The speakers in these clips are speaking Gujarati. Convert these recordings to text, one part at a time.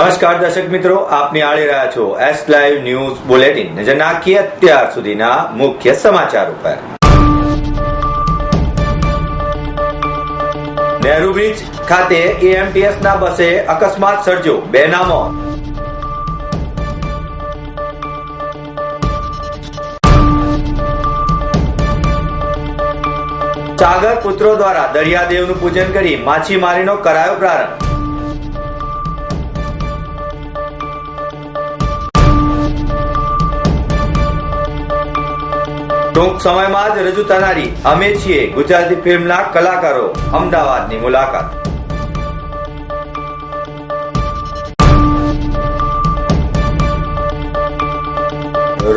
નમસ્કાર દર્શક મિત્રો, આપ નિહાળી રહ્યા છો એસ લાઈવ ન્યૂઝ બુલેટિન. નજર નાખીએ અત્યાર સુધીના મુખ્ય સમાચાર ઉપર. નહેરુ બ્રિજ ખાતે એએમટીએસ ના બસે અકસ્માત સર્જ્યો, 2 ના મોત. સાગર પુત્રો દ્વારા દરિયાદેવનું પૂજન કરી માછીમારીનો કરાયો પ્રારંભ. ટૂંક સમયમાં જ રજૂ થનારી અમે છીએ ગુજરાતી ફિલ્મના કલાકારો અમદાવાદની મુલાકાત.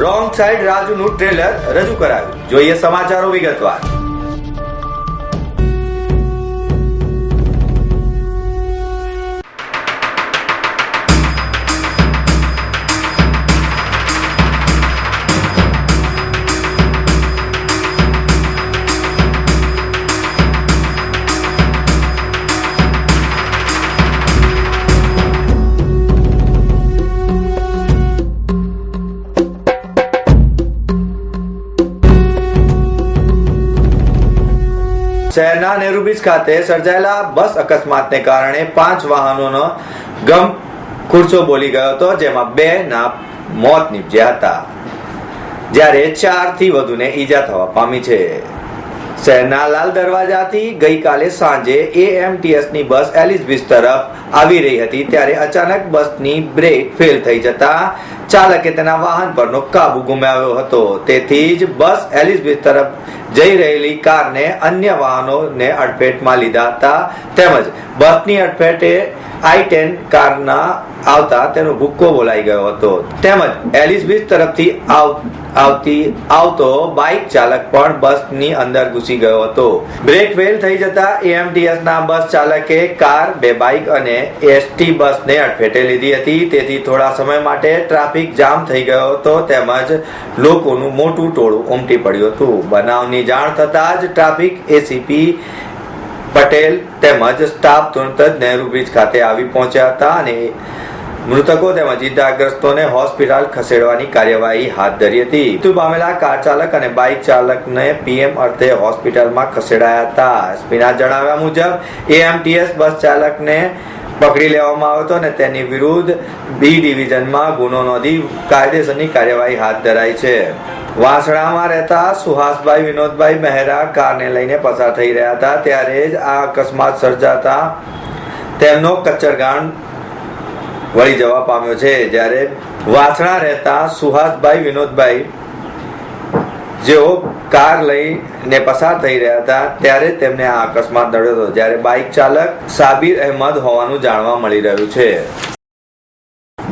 રોંગ સાઈડ રાજુનું ટ્રેલર રજૂ કરાયું. જોઈએ સમાચારો વિગતવાર. શહેરના નહેરુ બ્રિજ ખાતે સર્જાયેલા બસ અકસ્માતને કારણે 5 વાહનોનો ખુરશો બોલી ગયો હતો, જેમાં 2 ના મોત નીપજ્યા હતા, જ્યારે 4 થી વધુને ઈજા થવા પામી છે. શહેરના લાલ દરવાજાથી ગઈકાલે સાંજે એએમટીએસ ની બસ એલિસ બ્રિજ તરફ આવી રહી હતી, ત્યારે અચાનક બસની બ્રેક ફેલ થઈ જતા ચાલકે તેના વાહન પરનો કાબુ ગુમાવ્યો હતો. તેથી જ બસ એલિસ બ્રિજ તરફ જઈ રહેલી કારને અન્ય વાહનોને અડફેટમાં લીધા હતા, તેમજ બસની અડફેટે i10 કારના આવતા તેનો ભૂક્કો બોલાઈ ગયો હતો, તેમજ એલિસ બ્રિજ તરફથી આવતો બાઇક ચાલક પણ બસની અંદર ઘૂસી ગયો હતો. બ્રેક ફેલ થઈ જતા એએમટીએસ ના બસ ચાલકે કાર, 2 બાઇક અને એસટી બસને અડફેટે લીધી હતી. તેથી થોડા સમય માટે ટ્રાફિક જામ થઈ ગયો હતો, તેમજ લોકોનું મોટું ટોળું ઉમટી પડ્યું હતું. બનાવની જાણ થતાં જ ટ્રાફિક એસીપી પટેલ તેમજ સ્ટાફ તુરંત જ નહેરુ બ્રિજ ખાતે આવી પહોંચ્યા હતા અને મૃતકો તેમજ ઈજાગ્રસ્તોને હોસ્પિટલ ખસેડવાની કાર્યવાહી હાથ ધરી હતી. મૃત્યુ પામેલા કાર ચાલક અને બાઇક ચાલકને પીએમ અર્થે હોસ્પિટલમાં ખસેડાયા હતા. એસપીના જણાવ્યા મુજબ એએમટીએસ બસ ચાલકને પકડી લેવામાં આવ્યો હતો અને તેની વિરુદ્ધ બી ડિવિઝનમાં ગુનો નોંધી કાયદેસરની કાર્યવાહી હાથ ધરાઈ છે. વાસણામાં રહેતા સુહાસભાઈ વિનોદભાઈ મહેરા કારને લઈને પસાર થઈ રહ્યા હતા, ત્યારે જ આ અકસ્માત સર્જાતા તેમનો કચ્ચરગાન વળી જવા પામ્યો છે. જ્યારે વાસણા રહેતા સુહાસભાઈ વિનોદભાઈ જેઓ કાર લઈને પસાર થઈ રહ્યા હતા, ત્યારે તેમને આ અકસ્માત નડ્યો હતો, જ્યારે બાઇક ચાલક સાબિર અહેમદ હોવાનું જાણવા મળી રહ્યું છે.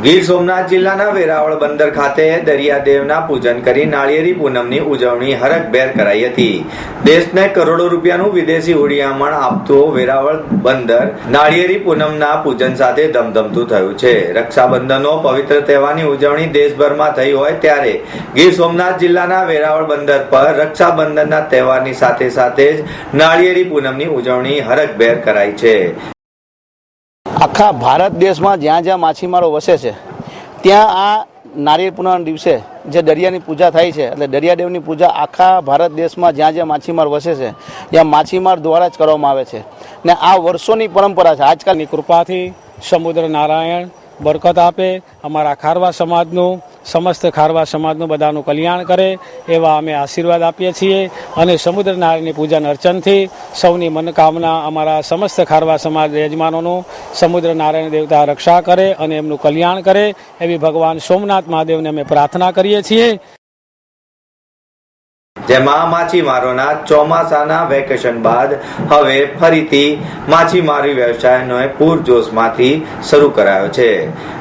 ગીર સોમનાથ જિલ્લાના વેરાવળ બંદર ખાતે દરિયાદેવના પૂજન કરી નાળિયેરી પૂનમની ઉજવણી હરખભેર કરાઈ હતી. દેશને કરોડો રૂપિયાનું વિદેશી હુંડિયામણ આપતું વેરાવળ બંદર નાળિયેરી પૂનમના પૂજન સાથે ધમધમતું થયું છે. રક્ષાબંધનનો પવિત્ર તહેવારની ઉજવણી દેશભરમાં થઈ હોય ત્યારે ગીર સોમનાથ જિલ્લાના વેરાવળ બંદર પર રક્ષાબંધનના તહેવારની સાથે સાથે જ નાળિયેરી પૂનમની ઉજવણી હરખભેર કરાઈ છે. આખા ભારત દેશમાં જ્યાં જ્યાં માછીમારો વસે છે ત્યાં આ નાળિયેર પૂનમના દિવસે જે દરિયાની પૂજા થાય છે, એટલે દરિયાદેવની પૂજા આખા ભારત દેશમાં જ્યાં જ્યાં માછીમાર વસે છે ત્યાં માછીમાર દ્વારા જ કરવામાં આવે છે ને આ વર્ષોની પરંપરા છે. આજકાલની કૃપાથી સમુદ્ર નારાયણ બરકત આપે, અમારા ખારવા સમાજનું, સમસ્ત ખારવા સમાજનું બધાનું કલ્યાણ કરે એવા અમે આશીર્વાદ આપીએ છીએ. અને સમુદ્ર નારાયણની પૂજન અર્ચનથી સૌની મનોકામના અમારા સમસ્ત ખારવા સમાજ યજમાનોનું સમુદ્ર નારાયણ દેવતા રક્ષા કરે અને એમનું કલ્યાણ કરે એવી ભગવાન સોમનાથ મહાદેવને અમે પ્રાર્થના કરીએ છીએ. જેમાં માછીમારોના ચોમાસાના વેકેશન બાદ હવે ફરીથી માછીમારી વ્યવસાયનો પૂરજોશમાંથી શરૂ કરાયો છે.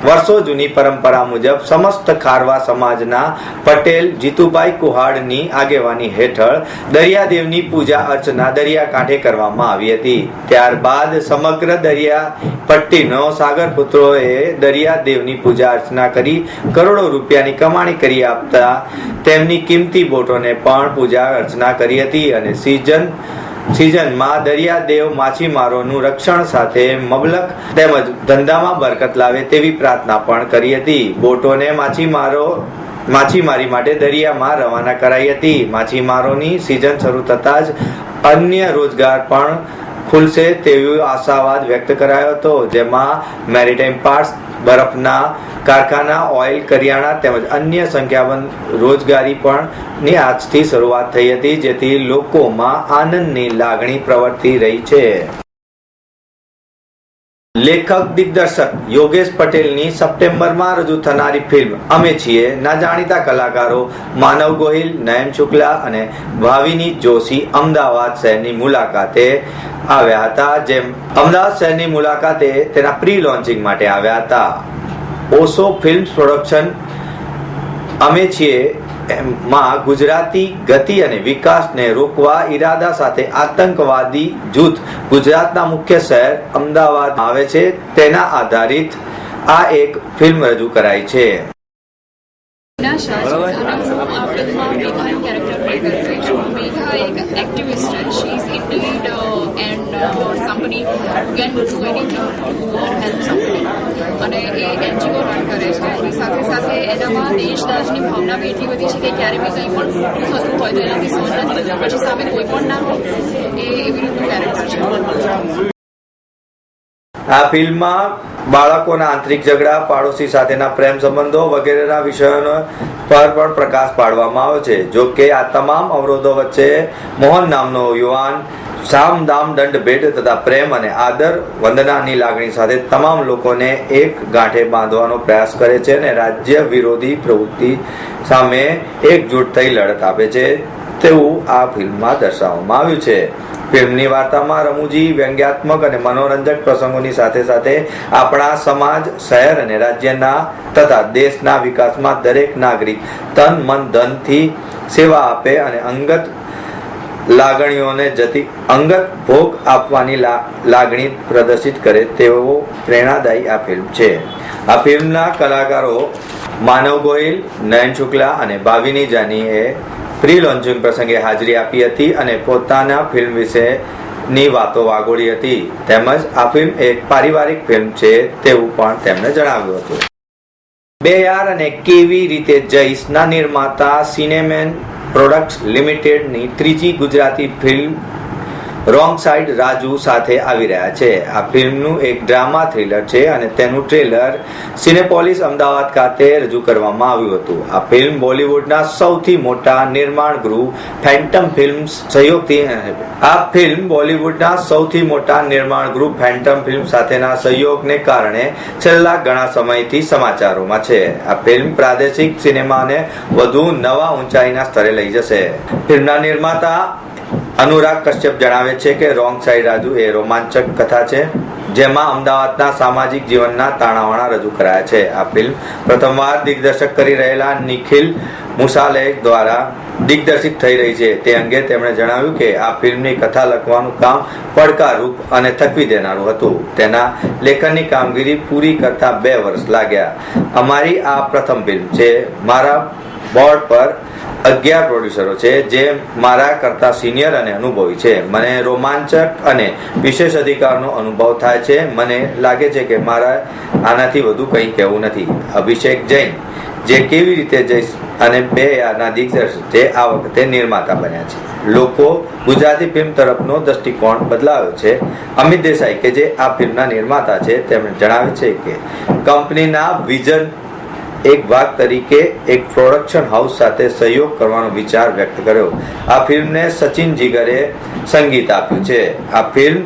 વર્ષો જૂની પરંપરા મુજબ સમસ્ત ખારવા સમાજના પટેલ જીતુભાઈ કુહાડની આગેવાની હેઠળ દરિયાદેવની પૂજા અર્ચના દરિયાકાંઠે કરવામાં આવી હતી. ત્યારબાદ સમગ્ર દરિયા પટ્ટીનો સાગર પુત્રોએ દરિયાદેવની પૂજા અર્ચના કરી કરોડો રૂપિયાની કમાણી કરી આપતા તેમની કિંમતી બોટોને પણ પૂજા અર્ચના કરી હતી અને સિઝન સિઝનમાં દરિયાદેવ માછીમારોનું રક્ષણ સાથે મબલક તેમજ ધંધામાં બરકત લાવે તેવી પ્રાર્થના પણ કરી હતી. બોટોને માછીમારી માટે દરિયામાં રવાના કરાઈ હતી. માછીમારોની સિઝન શરૂ થતા જ અન્ય રોજગાર પણ ખુલશે તેવો આશાવાદ વ્યક્ત કરાયો હતો, જેમાં મેરીટાઈમ પાર્ટ્સ, બરફના કારખાના, ઓઇલ, કરિયાણા તેમજ અન્ય સંખ્યાબંધ રોજગારી પણ ની આજથી શરૂઆત થઈ હતી, જેથી લોકોમાં આનંદની લાગણી પ્રવર્તી રહી છે. લેખક દિગ્દર્શક યોગેશ પટેલની સપ્ટેમ્બરમાં રજૂ થનારી ફિલ્મ અમે છીએ ના જાણીતા કલાકારો માનવ ગોહિલ, નયન શુક્લા અને ભાવિની જોશી અમદાવાદ શહેરની મુલાકાતે આવ્યા હતા. જેમ અમદાવાદ શહેરની મુલાકાતે તેના પ્રી લોન્ચિંગ માટે આવ્યા હતા. ઓશો ફિલ્મ્સ પ્રોડક્શન અમે છીએ માં ગુજરાતી ગતિ અને વિકાસને રોકવા ઈરાદા સાથે આતંકવાદી જૂથ ગુજરાતના મુખ્ય શહેર અમદાવાદ આવે છે તેના આધારિત આ એક ફિલ્મ રજૂ કરાઈ છે. આ ફિલ્મમાં મેઘાનું કેરેક્ટર પ્લે કરી રહી છું. મેઘા એક એક્ટિવિસ્ટ છે. She is in need and somebody can do anything to help somebody. અને એ એનજીઓ રન કરે છે. એની સાથે સાથે એનામાં દેશદાજની ભાવના બી એટલી બધી છે કે ક્યારે બી કંઈ પણ થતું હોય તો એનાથી સહન નથી થતું. પછી સામે કોઈ પણ ના હોય એ એવી રીતનું કેરેક્ટર છે. આ ફિલ્મમાં બાળકોના આંતરિક ઝઘડા, પાડોશી સાથેના પ્રેમ સંબંધો વગેરેના વિષયો પર પણ પ્રકાશ પાડવામાં આવ્યો છે. જો કે આ તમામ અવરોધો વચ્ચે મોહન નામનો યુવાન સામ દામ દંડ ભેદ તથા પ્રેમ અને આદર વંદનાની લાગણી સાથે તમામ લોકોને એક ગાંઠે બાંધવાનો પ્રયાસ કરે છે અને રાજ્ય વિરોધી પ્રવૃત્તિ સામે એકજૂટ થઈ લડત આપે છે તેવું આ ફિલ્મમાં દર્શાવવામાં આવ્યું છે. ફિલ્મની વાર્તામાં રમૂજી, વ્યંગ્યાત્મક અને મનોરંજક પ્રસંગોની સાથે સાથે આપણા સમાજ, શહેર અને રાજ્યના તથા દેશના વિકાસમાં દરેક નાગરિક તન, મન, ધનથી સેવા આપે અને અંગત લાગણીઓને અંગત ભોગ આપવાની લાગણી પ્રદર્શિત કરે તેવો પ્રેરણાદાયી આ ફિલ્મ છે. આ ફિલ્મના કલાકારો માનવ ગોહિલ, નયન શુક્લા અને ભાવિની જાનીએ પ્રી લોન્ચિંગ પ્રસંગે હાજરી આપી હતી અને પોતાના ફિલ્મ વિશેની વાતો વાગોળી હતી. તેમજ આ ફિલ્મ એક પારિવારિક ફિલ્મ છે તેવું પણ તેમણે જણાવ્યું હતું. બે યાર અને કેવી રીતે જઈશ ના નિર્માતા સિનેમેન પ્રોડક્ટ્સ લિમિટેડની ત્રીજી Gujarati film wrong side Raju સાથે આવી રહ્યા છે. આ ફિલ્મનું એક ડ્રામા થ્રિલર છે અને તેનું ટ્રેલર સિનેપોલિસ અમદાવાદ ખાતે રજૂ કરવામાં આવ્યું હતું. આ ફિલ્મ બોલિવૂડના સૌથી મોટા નિર્માણ ગૃહ ફેન્ટમ ફિલ્મ્સ સાથેના સહયોગને કારણે છેલ્લા ઘણા સમયથી સમાચારોમાં છે. આ ફિલ્મ પ્રાદેશિક સિનેમાને વધુ નવા ઊંચાઈના સ્તરે લઈ જશે. ફિલ્મના નિર્માતા અનુરાગ કશ્યપ જણાવે છે કે રોંગ સાઇડ રાજુ એ રોમાંચક કથા છે જેમાં અમદાવાદના સામાજિક જીવનના તાણાવાણા રજૂ કરાયા છે. આ ફિલ્મ પ્રથમવાર દિગ્દર્શક કરી રહેલા નિખિલ મુસાલે દ્વારા દિગ્દર્શિત થઈ રહી છે. તે અંગે તેમણે જણાવ્યું કે આ ફિલ્મની કથા લખવાનું કામ પડકારરૂપ અને થકવી દેનારું હતું. તેના લેખનની કામગીરી પૂરી કરતા 2 વર્ષ લાગ્યા. અમારી આ પ્રથમ ફિલ્મ છે. મારા બોર્ડ પર 11 પ્રોડ્યુસરો છે જે મારા કરતા સિનિયર અને અનુભવી છે. મને રોમાંચક અને વિશેષ અધિકારનો અનુભવ થાય છે. મને લાગે છે કે મારા આનાથી વધુ કંઈ કહેવું નથી. અભિષેક જૈન જે કેવી રીતે જઈશ અને બે યારના દિગ્દર્શક છે આ વખતે નિર્માતા બન્યા છે. લોકો ગુજરાતી ફિલ્મ તરફનો દ્રષ્ટિકોણ બદલાયો છે. અમિત દેસાઈ કે જે આ ફિલ્મના નિર્માતા છે તેમણે જણાવ્યું છે કે કંપનીના વિઝન એક ભાગ તરીકે એક પ્રોડક્શન હાઉસ સાથે સહયોગ કરવાનો વિચાર વ્યક્ત કર્યો. આ ફિલ્મને સચિન જીગરે સંગીત આપ્યું છે. આ ફિલ્મ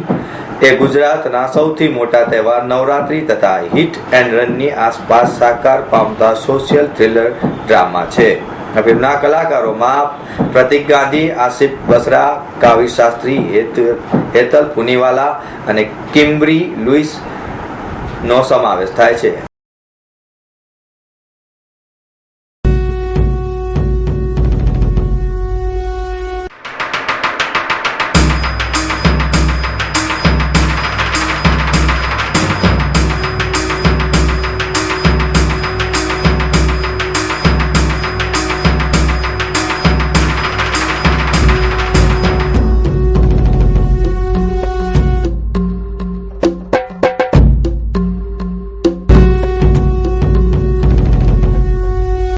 એ ગુજરાતના સૌથી મોટા તહેવાર નવરાત્રી તથા હિટ એન્ડ રનની આસપાસ સાકાર પામતા સોશિયલ થ્રિલર ડ્રામા છે. આ ફિલ્મના કલાકારોમાં પ્રતિક ગાંધી, આસિફ બસરા, કાવી શાસ્ત્રી, હેતલ પુનીવાલા અને કિમ્બરી લુઈસ નો સમાવેશ થાય છે.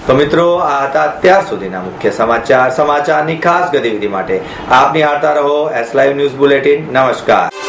તો મિત્રો, આ હતા અત્યાર સુધીના મુખ્ય સમાચારની ખાસ ગતિવિધિ માટે આપ નિહાળતા રહો S Live ન્યૂઝ બુલેટિન. નમસ્કાર.